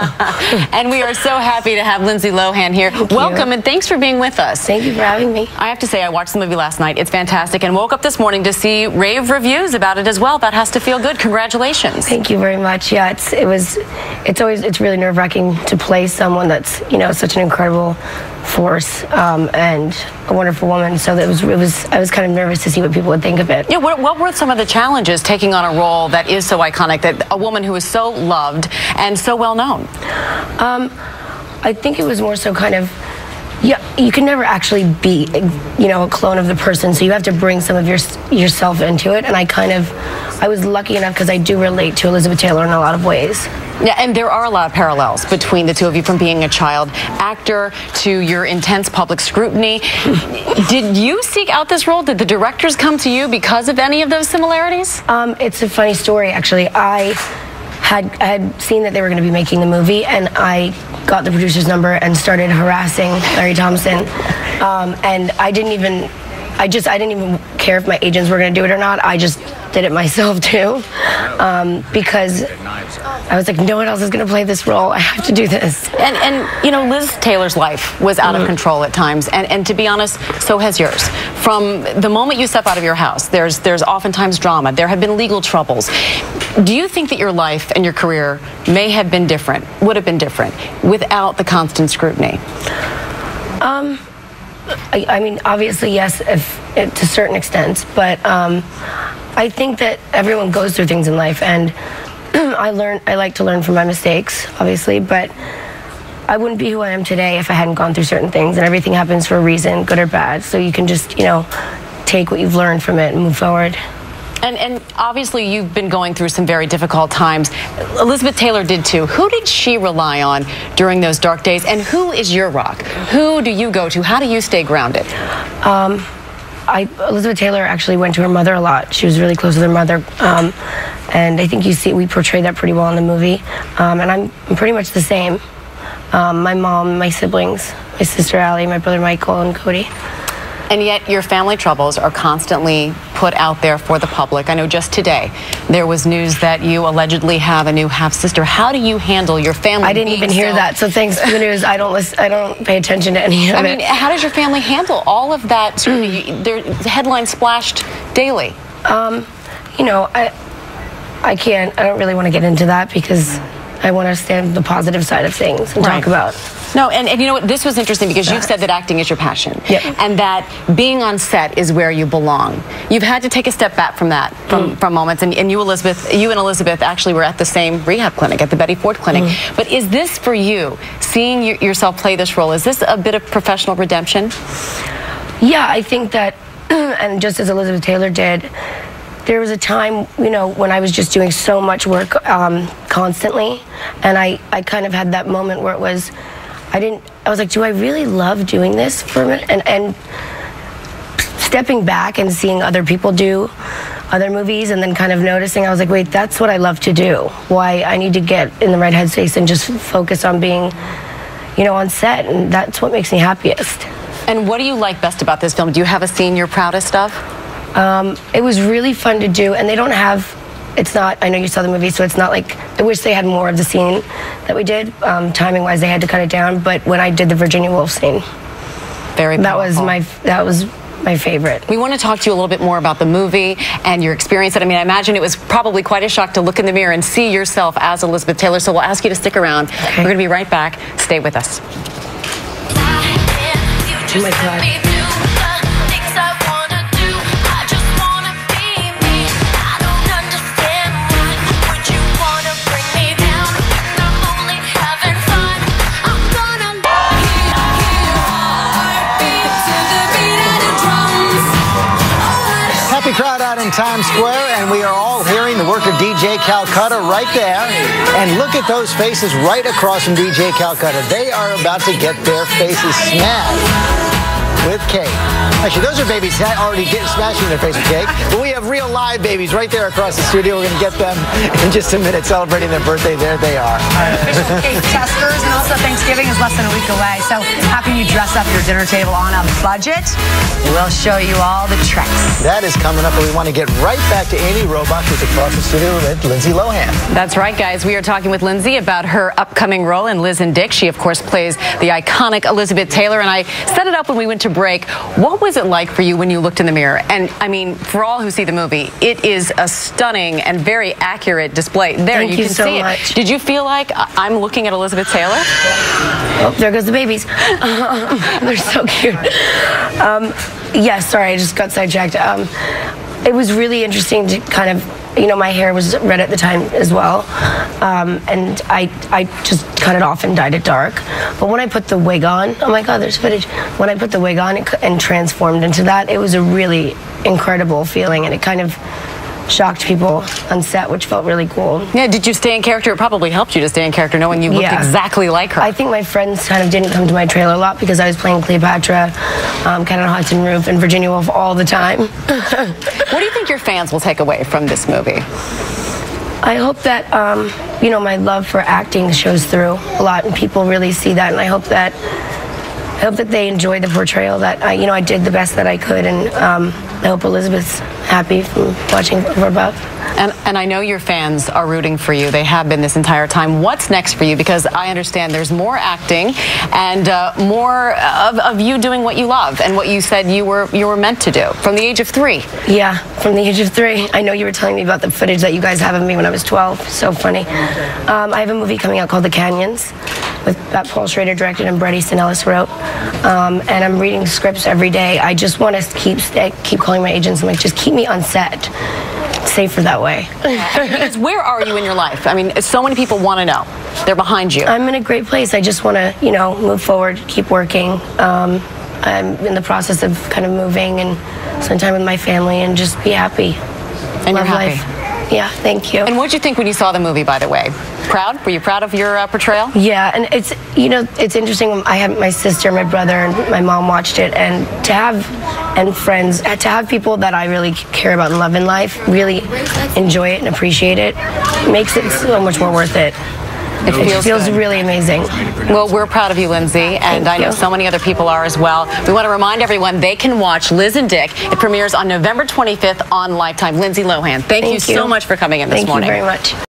And we are so happy to have Lindsay Lohan here. Welcome, and thanks for being with us. Thank you for having me. I have to say, I watched the movie last night. It's fantastic, and woke up this morning to see rave reviews about it as well. That has to feel good. Congratulations. Thank you very much. Yeah, it's really nerve-wracking to play someone that's, you know, such an incredible force and a wonderful woman. So I was kind of nervous to see what people would think of it. Yeah, what were some of the challenges taking on a role that is so iconic, that a woman who is so loved and so well known? I think it was more so kind of, yeah, you can never actually be, you know, a clone of the person, so you have to bring some of yourself into it. And I was lucky enough because I do relate to Elizabeth Taylor in a lot of ways. Yeah, and there are a lot of parallels between the two of you, from being a child actor to your intense public scrutiny. Did you seek out this role? Did the directors come to you because of any of those similarities? It's a funny story, actually. I had seen that they were going to be making the movie, and I got the producer's number and started harassing Larry Thompson. And I didn't even care if my agents were going to do it or not. I just did it myself too, because I was like, no one else is going to play this role. I have to do this. And you know, Liz Taylor's life was out of control at times, and to be honest, so has yours. From the moment you step out of your house, there's oftentimes drama. There have been legal troubles. Do you think that your life and your career may have been different, would have been different, without the constant scrutiny? I mean, obviously, yes, to a certain extent, but I think that everyone goes through things in life, and I like to learn from my mistakes, obviously, but I wouldn't be who I am today if I hadn't gone through certain things, and everything happens for a reason, good or bad, so you can just, you know, take what you've learned from it and move forward. And obviously you've been going through some very difficult times. Elizabeth Taylor did too. Who did she rely on during those dark days, and who is your rock? Who do you go to? How do you stay grounded? Elizabeth Taylor actually went to her mother a lot. She was really close with her mother, and I think we portrayed that pretty well in the movie. And I'm pretty much the same. My mom, my siblings, my sister Allie, my brother Michael, and Cody. And yet your family troubles are constantly put out there for the public. I know just today there was news that you allegedly have a new half-sister. How do you handle your family? I didn't even hear that, so thanks for the news. I don't pay attention to any of it. I mean, how does your family handle all of that? There's headlines splashed daily. You know, I don't really want to get into that because I want to stand the positive side of things and talk about. No, and you know what, this was interesting because you've said that acting is your passion. Yep. And that being on set is where you belong. You've had to take a step back from that, from moments, and you and Elizabeth actually were at the same rehab clinic, at the Betty Ford Clinic. But is this for you, seeing yourself play this role, is this a bit of professional redemption? Yeah, I think that, and just as Elizabeth Taylor did, there was a time, you know, when I was just doing so much work constantly, and I kind of had that moment where it was, I was like, do I really love doing this for a minute? And stepping back and seeing other people do other movies, and then kind of noticing, I was like, wait, that's what I love to do. Why I need to get in the right headspace and just focus on being, you know, on set, and that's what makes me happiest. And what do you like best about this film? Do you have a scene you're proudest of? It was really fun to do, and they don't have, it's not, I know you saw the movie, so it's not like, I wish they had more of the scene that we did. Timing-wise, they had to cut it down, but when I did the Virginia Woolf scene, very powerful. That was my favorite. We want to talk to you a little bit more about the movie and your experience. I mean, I imagine it was probably quite a shock to look in the mirror and see yourself as Elizabeth Taylor, so we'll ask you to stick around. Okay. We're going to be right back. Stay with us. Oh my God. Happy crowd out in Times Square, and we are all hearing the work of DJ Calcutta right there. And look at those faces right across from DJ Calcutta. They are about to get their faces smashed with cake. Actually, those are babies already smashing their face with cake. But we have real live babies right there across the studio. We're going to get them in just a minute celebrating their birthday. There they are. Cake testers, and also Thanksgiving is less than a week away. So how can you dress up your dinner table on a budget? We'll show you all the tricks. That is coming up, but we want to get right back to Amy Robach, who's across the studio with Lindsay Lohan. That's right, guys. We are talking with Lindsay about her upcoming role in Liz and Dick. She, of course, plays the iconic Elizabeth Taylor, and I set it up when we went to break. What was it like for you when you looked in the mirror? And, I mean, for all who see the movie, it is a stunning and very accurate display. There, Thank you can so see much. it. Did you feel like I'm looking at Elizabeth Taylor? Oh, there goes the babies. They're so cute. Yeah, sorry, I just got sidetracked. It was really interesting to kind of, you know, my hair was red at the time as well, and I just cut it off and dyed it dark. But when I put the wig on, oh my God, there's footage. When I put the wig on and transformed into that, it was a really incredible feeling, and it kind of shocked people on set, which felt really cool. Yeah, did you stay in character? It probably helped you to stay in character knowing you looked exactly like her. I think my friends kind of didn't come to my trailer a lot because I was playing Cleopatra, Cat on Hudson Roof, and Virginia Woolf all the time. What do you think your fans will take away from this movie? I hope that, you know, my love for acting shows through a lot, and people really see that, and I hope that they enjoy the portrayal, that I did the best that I could, and I hope Elizabeth's happy from watching from above. And I know your fans are rooting for you. They have been this entire time. What's next for you? Because I understand there's more acting and more of you doing what you love and what you said you were meant to do from the age of 3. Yeah, from the age of 3. I know you were telling me about the footage that you guys have of me when I was 12. So funny. I have a movie coming out called The Canyons, that Paul Schrader directed and Bret Easton Ellis wrote. And I'm reading scripts every day. I just want to keep calling my agents and like, just keep me on set. It's safer that way. Because where are you in your life? I mean, so many people want to know. They're behind you. I'm in a great place. I just want to, move forward, keep working. I'm in the process of kind of moving and spend time with my family and just be happy. And Love you're happy. life. Yeah, thank you. And what did you think when you saw the movie, by the way? Proud? Were you proud of your portrayal? Yeah, and it's interesting. I have my sister, my brother, and my mom watched it, and to have people that I really care about and love in life really enjoy it and appreciate it makes it so much more worth it. It feels really amazing. Well, we're proud of you, Lindsay, and I know so many other people are as well. We want to remind everyone they can watch Liz and Dick. It premieres on November 25th on Lifetime. Lindsay Lohan, thank you so much for coming in this morning. Thank you very much.